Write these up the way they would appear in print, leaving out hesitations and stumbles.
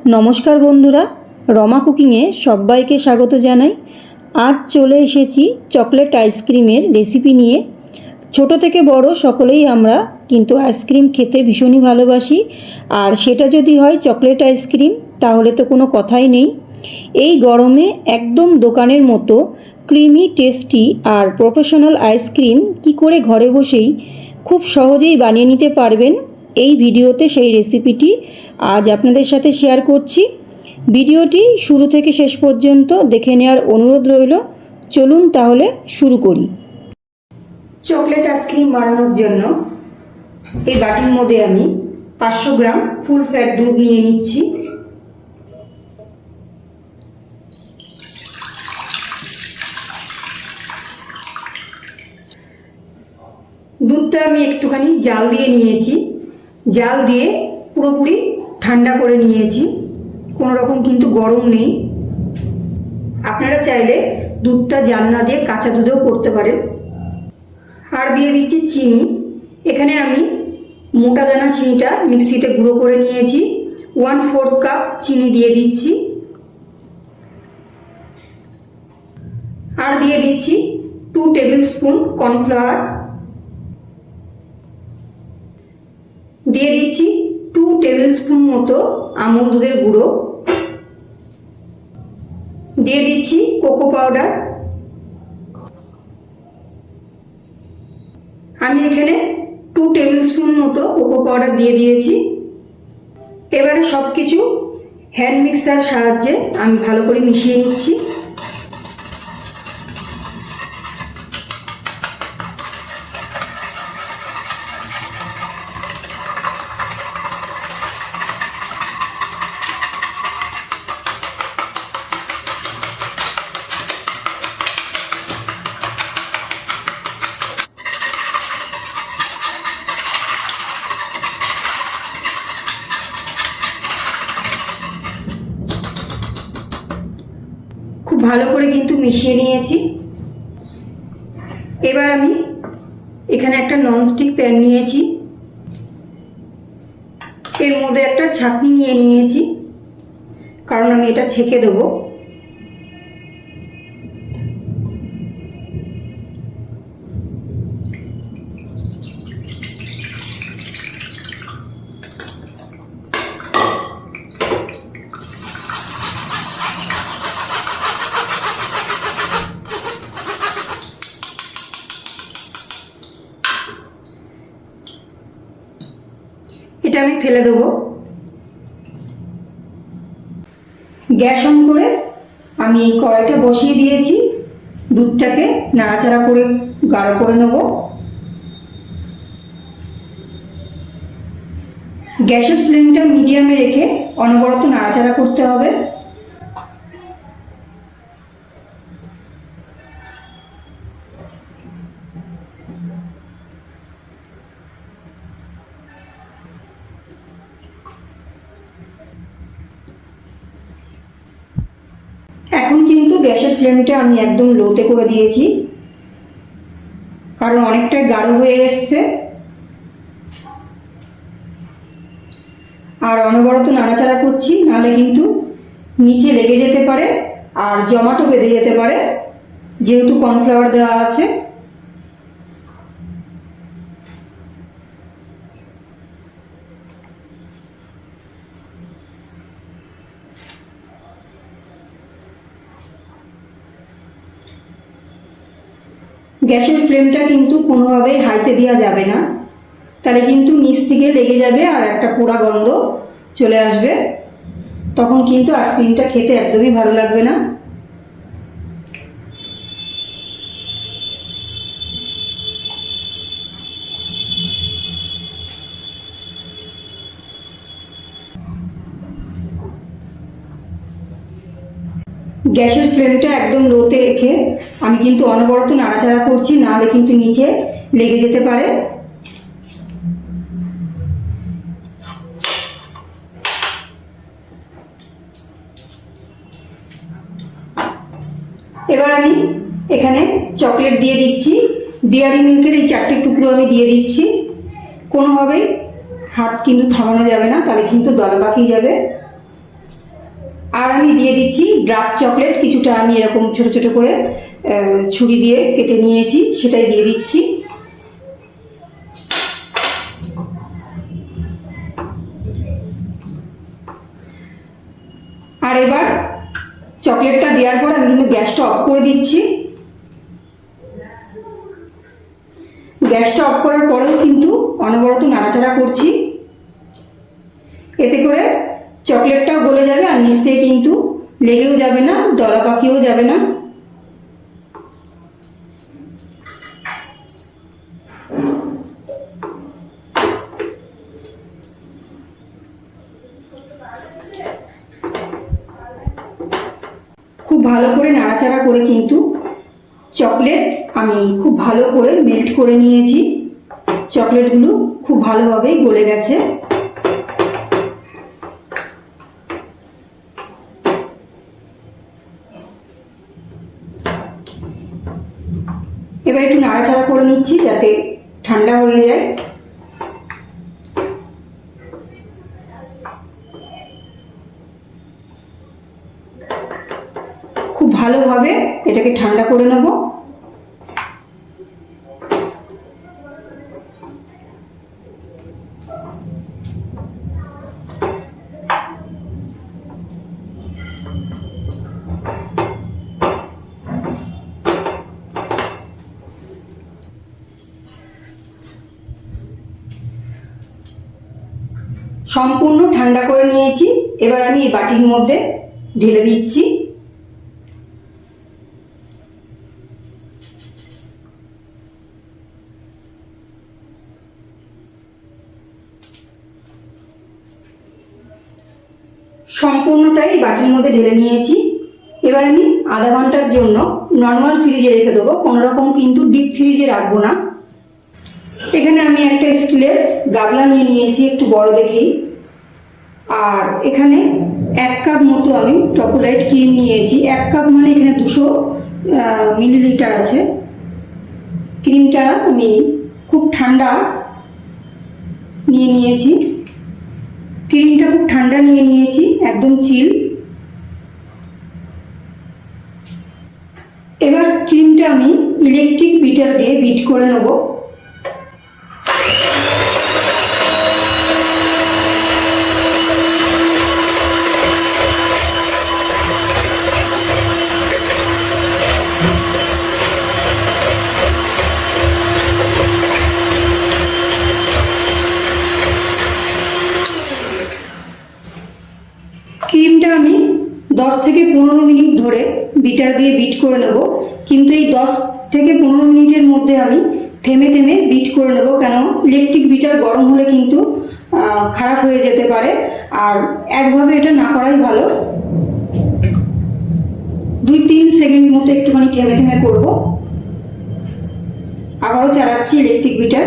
নমস্কার বন্ধুরা, রমা কুকিংয়ে সবাইকে স্বাগত জানাই। আজ চলে এসেছি চকলেট আইসক্রিমের রেসিপি নিয়ে। ছোট থেকে বড় সকলেই আমরা কিন্তু আইসক্রিম খেতে ভীষণই ভালোবাসি, আর সেটা যদি হয় চকলেট আইসক্রিম তাহলে তো কোনো কথাই নেই। এই গরমে একদম দোকানের মতো ক্রিমি, টেস্টি আর প্রফেশনাল আইসক্রিম কি করে ঘরে বসেই খুব সহজেই বানিয়ে নিতে পারবেন, এই ভিডিওতে সেই রেসিপিটি আজ আপনাদের সাথে শেয়ার করছি। ভিডিওটি শুরু থেকে শেষ পর্যন্ত দেখে নেওয়ার অনুরোধ রইল। চলুন তাহলে শুরু করি। চকলেট আইসক্রিম বানানোর জন্য এই বাটির মধ্যে আমি 500 গ্রাম ফুল ফ্যাট দুধ নিয়ে নিচ্ছি। দুধটা আমি একটুখানি জাল দিয়ে নিয়েছি। জাল দিয়ে পুরোপুরি ঠান্ডা করে নিয়েছি, কোনো রকম কিন্তু গরম নেই। আপনারা চাইলে দুধটা জাল না দিয়ে কাঁচা দুধেও করতে পারেন। আর দিয়ে দিচ্ছি চিনি। এখানে আমি মোটা দানা চিনিটা মিক্সিতে গুঁড়ো করে নিয়েছি। 1/4 কাপ চিনি দিয়ে দিচ্ছি। আর দিয়ে দিচ্ছি 2 টেবিল স্পুন কর্নফ্লাওয়ার। দিয়ে দিচ্ছি 2 টেবিল স্পুন মতো আমুল দুধের গুঁড়ো। দিয়ে দিচ্ছি কোকো পাউডার। আমি এখানে 2 টেবিল স্পুন মতো কোকো পাউডার দিয়ে দিয়েছি। এবারে সব কিছু হ্যান্ড মিক্সার সাহায্যে আমি ভালো করে মিশিয়ে নিচ্ছি। খুব ভালো করে কিন্তু মিশিয়ে নিয়েছি। এবার আমি এখানে একটা ননস্টিক প্যান নিয়েছি, এর মধ্যে একটা ছাঁকনি নিয়ে নিয়েছি, কারণ আমি এটা ছেঁকে দেবো। এটা আমি ফেলে দেবো। গ্যাস অন করে আমি এই কড়াইটা বসিয়ে দিয়েছি। দুধটাকে নাড়াচাড়া করে গাঢ় করে নেব। গ্যাসের ফ্লেমটা মিডিয়ামে রেখে অনবরত নাড়াচাড়া করতে হবে। এখন কিন্তু গ্যাসের ফ্লেমটা আমি একদম লোতে করে দিয়েছি, কারণ অনেকটাই গাঢ় হয়ে এসছে। আর অনবরত নাড়াচাড়া করছি, নাহলে কিন্তু নিচে লেগে যেতে পারে আর জমাটো বেঁধে যেতে পারে, যেহেতু কর্নফ্লাওয়ার দেওয়া আছে। গ্যাসের ফ্লেমটা কিন্তু কোনোভাবেই হাইতে দেওয়া যাবে না, তাহলে কিন্তু নিচ থেকে লেগে যাবে আর একটা পোড়া গন্ধ চলে আসবে। তখন কিন্তু আইসক্রিমটা খেতে একদমই ভালো লাগবে না। গ্যাসের ফ্লেমটা একদম লোতে রেখে আমি কিন্তু অনবরত নাড়াচাড়া করছি, নাহলে কিন্তু নিচে লেগে যেতে পারে। এবার আমি এখানে চকলেট দিয়ে দিচ্ছি। ডেয়ারি মিল্কের এই 4টে টুকরো আমি দিয়ে দিচ্ছি। কোনোভাবেই হাত কিন্তু থামানো যাবে না, তাহলে কিন্তু দলা পাকিয়ে যাবে। আমি দিয়ে দিচ্ছি ডার্ক চকলেট। কিছুটা আমি এরকম ছোট ছোট করে ছুরি দিয়ে কেটে নিয়েছি, সেটাই দিয়ে দিচ্ছি। আর এবার চকলেটটা দেওয়ার পর আমি কিন্তু গ্যাসটা অফ করে দিচ্ছি। গ্যাসটা অফ করার পরেও কিন্তু অনবরত নাড়াচাড়া করছি, এতে করে চকলেটটাও গলে যাবে আর নিচ থেকে কিন্তু লেগেও যাবে না, দলা পাকিয়েও যাবে না। খুব ভালো করে নাড়াচাড়া করে কিন্তু চকলেট আমি খুব ভালো করে মেল্ট করে নিয়েছি। চকলেটগুলো খুব ভালোভাবেই গলে গেছে। এবার একটু নাড়াচাড়া করে নিচ্ছি যাতে ঠান্ডা হয়ে যায়। খুব ভালোভাবে এটাকে ঠান্ডা করে নেব। সম্পূর্ণ ঠান্ডা করে নিয়েছি। এবার আমি এই বাটির মধ্যে ঢেলে দিচ্ছি। সম্পূর্ণটাই বাটির মধ্যে ঢেলে নিয়েছি। এবার আমি আধা ঘন্টার জন্য নর্মাল ফ্রিজে রেখে দেবো, কোনো রকম কিন্তু ডিপ ফ্রিজে রাখবো না। এখানে আমি একটা স্টিলের গামলা নিয়ে নিয়েছি, একটু বড় দেখেই। আর এখানে 1 কাপ মতো আমি চকোলাইট ক্রিম নিয়েছি। 1 কাপ মানে এখানে 200 মিলিলিটার আছে। ক্রিমটা আমি খুব ঠান্ডা নিয়ে নিয়েছি। ক্রিমটা খুব ঠান্ডা নিয়ে নিয়েছি, একদম চিল। এবার ক্রিমটা আমি ইলেকট্রিক বিটার দিয়ে বিট করে নেব। ক্রিমটা আমি 10 থেকে 15 মিনিট ধরে বিটার দিয়ে বিট করে নেব, কিন্তু এই 10 থেকে 15 মিনিটের মধ্যে আমি থেমে থেমে বিট করে নেব, কেন ইলেকট্রিক বিটার গরম হলে কিন্তু খারাপ হয়ে যেতে পারে। আর একভাবে এটা না করাই ভালো। 2-3 সেকেন্ড মতো একটুখানি থেমে থেমে করব। আবারও চালাচ্ছি ইলেকট্রিক বিটার।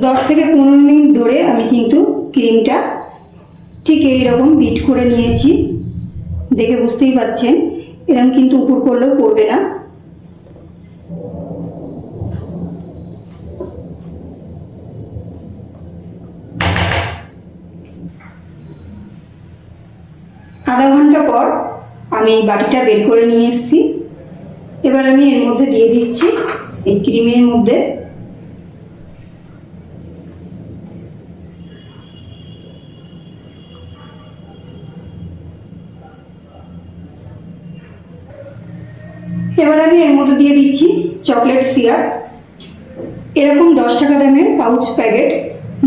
দশ থেকে 15 মিনিট ধরে আমি কিন্তু ক্রিমটা ঠিক এইরকম বিট করে নিয়েছি। দেখে বুঝতেই পাচ্ছেন, এরকম কিন্তু উপর করলেও পড়বে না। আধা ঘন্টা পর আমি এই বাটিটা বের করে নিয়ে এসেছি। এবার আমি এর মধ্যে দিয়ে দিচ্ছি, এই ক্রিমের মধ্যে এবার আমি আমি এর মধ্যে দিয়ে দিচ্ছি চকলেট সিরাপ। এরকম 10 টাকা দামের পাউচ প্যাকেট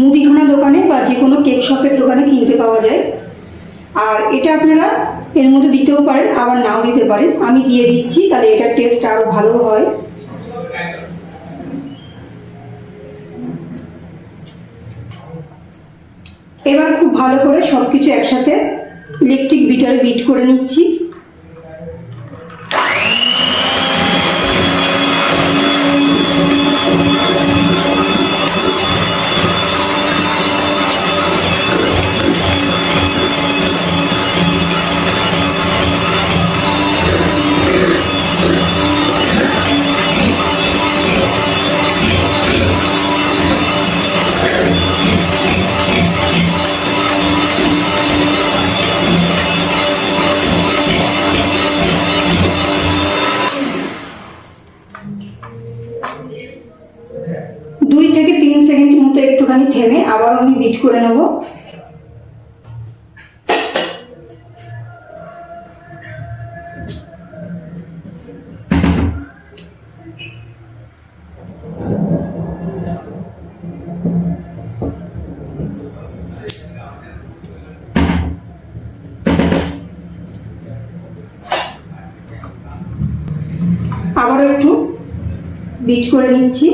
মুদিখানা দোকানে বা যে কোনো কেক শপের দোকানে কিনতে পাওয়া যায়। আর এটা আপনারা এর মধ্যে দিতেও পারেন, আবার নাও দিতে পারেন। আমি দিয়ে দিচ্ছি, তাহলে এটার টেস্ট আরও ভালো হয়। এবার খুব ভালো করে সব কিছু একসাথে ইলেকট্রিক বিটারে বিট করে নিচ্ছি। দুই থেকে 3 সেকেন্ড মতো একটুখানি থেমে আবারও আমি বিট করে নেব। আবারও একটু বিট করে নিচ্ছি।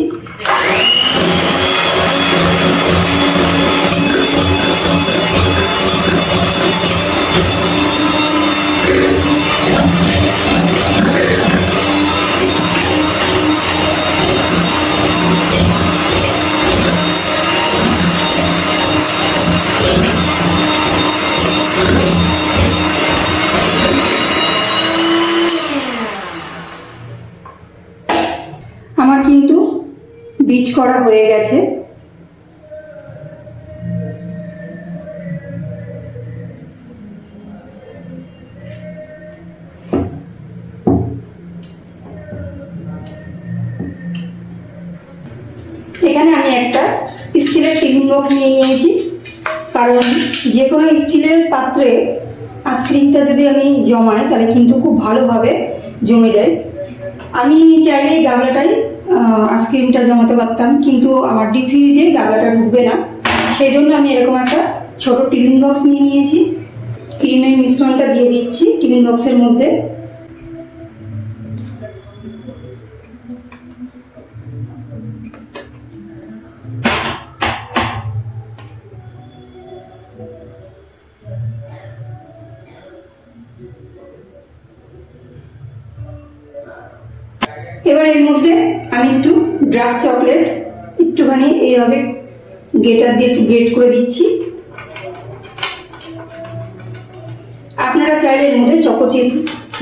আমার কিন্তু বিট করা হয়ে গেছে। এখানে আমি একটা স্টিলের টিফিন বক্স নিয়ে নিয়েছি, কারণ যে কোনো স্টিলের পাত্রে আইসক্রিমটা যদি আমি জমাই তাহলে কিন্তু খুব ভালোভাবে জমে যায়। আমি চাইলে এই গামলাটাই আইসক্রিমটা জমাতে পারতাম, কিন্তু আমার ডিপ ফ্রিজে গামলাটা ঢুকবে না, সেই জন্য আমি এরকম একটা ছোট টিফিন বক্স নিয়ে নিয়েছি। ক্রিমের মিশ্রণটা দিয়ে দিচ্ছি টিফিন বক্সের মধ্যে। এবার এর মধ্যে আমি একটু ডার্ক চকলেট একটুখানি এইভাবে গ্রেটার দিয়ে একটু গ্রেট করে দিচ্ছি। আপনারা চাইলে এর মধ্যে চকো চিপ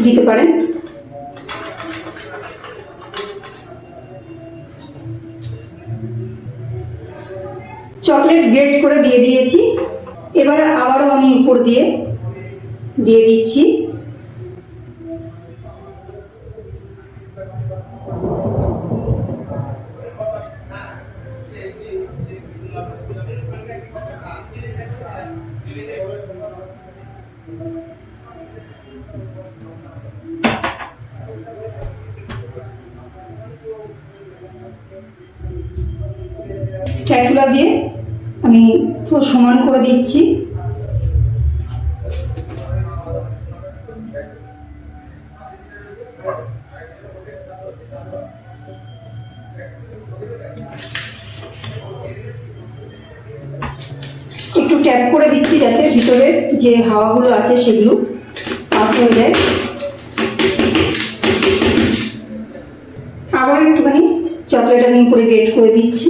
দিতে পারেন। চকলেট গ্রেট করে দিয়ে দিয়েছি। এবারে আবারও আমি উপর দিয়ে দিচ্ছি। স্প্যাচুলা দিয়ে আমি পুরো সমান করে দিচ্ছি। একটু ট্যাপ করে দিচ্ছি যাতে ভিতরে যে হাওয়াগুলো আছে সেগুলো পাস হয়ে যায়। আবার একটুখানি চকলেট আমি উপরে গ্রেট করে দিচ্ছি।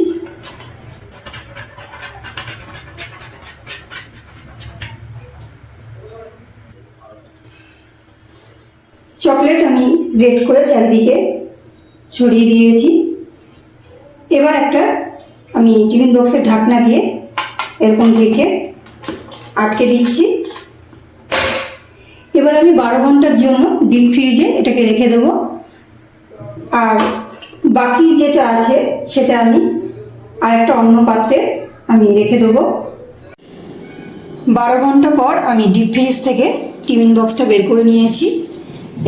চকলেট আমি গ্রেট করে চারিদিকে ছড়িয়ে দিয়েছি। এবার একটা আমি টিফিন বক্সের ঢাকনা দিয়ে এরকম ঢেকে আটকে দিচ্ছি। এবার আমি 12 ঘন্টার জন্য ডিপ ফ্রিজে এটাকে রেখে দেবো। আর বাকি যেটা আছে সেটা আমি আরেকটা অন্য পাত্রে আমি রেখে দেবো। 12 ঘন্টা পর আমি ডিপ ফ্রিজ থেকে টিফিন বক্সটা বের করে নিয়েছি।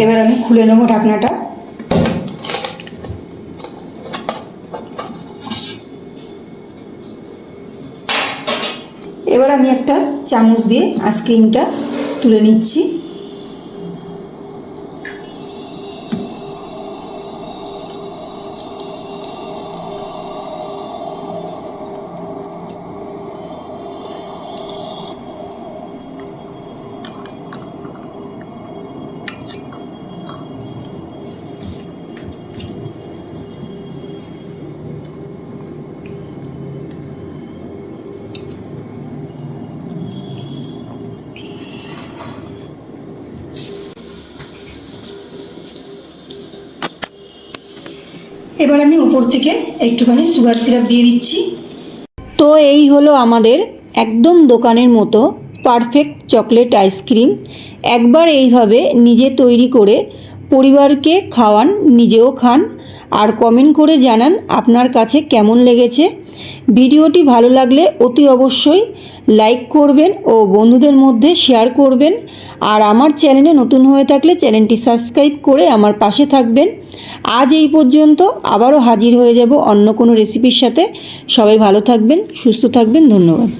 এবার আমি খুলে নেব ঢাকনাটা। আমি একটা চামচ দিয়ে আইসক্রিমটা তুলে নিচ্ছি। এবার আমি উপর থেকে একটুখানি সুগার সিরাপ দিয়ে দিচ্ছি। তো এই হলো আমাদের একদম দোকানের মতো পারফেক্ট চকলেট আইসক্রিম। একবার এইভাবে নিজে তৈরি করে পরিবারকে খাওয়ান, নিজেও খান, আর কমেন্ট করে জানান আপনার কাছে কেমন লেগেছে। ভিডিওটি ভালো লাগলে অতি অবশ্যই লাইক করবেন ও বন্ধুদের মধ্যে শেয়ার করবেন। আর আমার চ্যানেলে নতুন হয়ে থাকলে চ্যানেলটি সাবস্ক্রাইব করে আমার পাশে থাকবেন। আজ এই পর্যন্ত, আবারও হাজির হয়ে যাব অন্য কোনো রেসিপির সাথে। সবাই ভালো থাকবেন, সুস্থ থাকবেন, ধন্যবাদ।